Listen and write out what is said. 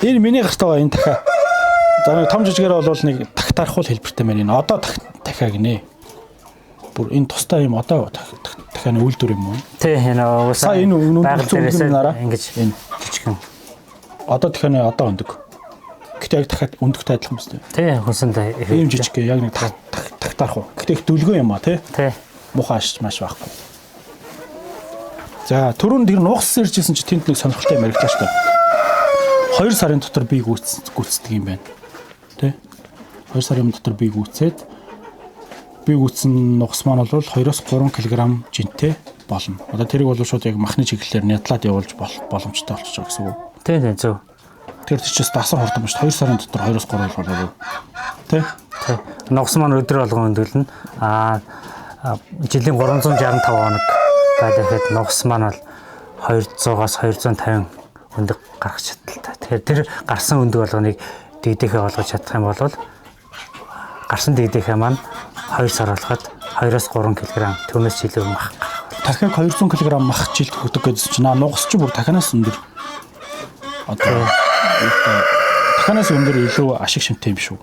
Энэ миний гартаа байгаа энэ дахиа. За нэг том жижигээр бол нэг тагтаархуул хэлбэртэй мэн энэ одоо дахиа гинэ. Бүр энэ тустай юм одоо дахианы үйлдвэр юм уу? Тий энэ уусаа энэ үнэн нараа ингэж энэ жижигэн. Одоо дахианы одоо өндөг. Гэтэ яг дахиад өндөгтэй адилхан юм шүү дээ. Тий хүнсэндээ ийм жижиг яг нэг тагтаархуу. Гэтэ их дүлгөө юм аа тий. Тий. Мухааш маш байхгүй. За түрүүнд тэр нуугссан иржсэн чи тэнд нэг сонирхолтой юм яриглаа шүү дээ. 2 сарын дотор би гүйцэтгэдэг юм байна. Тэ? 2 сарын дотор би гүйцээд би гүйцэн нугас маань бол 2-3 кг жинтэй болно. Одоо тэрийг бол шууд яг махны чиглэлээр нядлаад явуулж боломжтой болчих жоо гэсэн үг. Тий зөв. Тэр чичээс дасан хурдан биш 2 сарын дотор 2-3 болов. Тэ? Тий. Нугас маань өдөр болгон өндөлнө. Жилийн 365 хоног байгаад нугас маань бол 200-аас 250 өндөг гаргах чадaltaй. Тэгэхээр тэр гарсан өндөг болгоныг дэгдэхээ болгож чадах юм бол гарсан дэгдэхээ маань 2 сар болоход 2-3 кг түүнээс жилийн мах гарах. Дахиад 200 кг мах жилд өгдөг гэсэн чинь нугас ч бүр дахианаас өндөр. Одоо дахианаас өндөр илүү ашиг шимтэй юм шүү.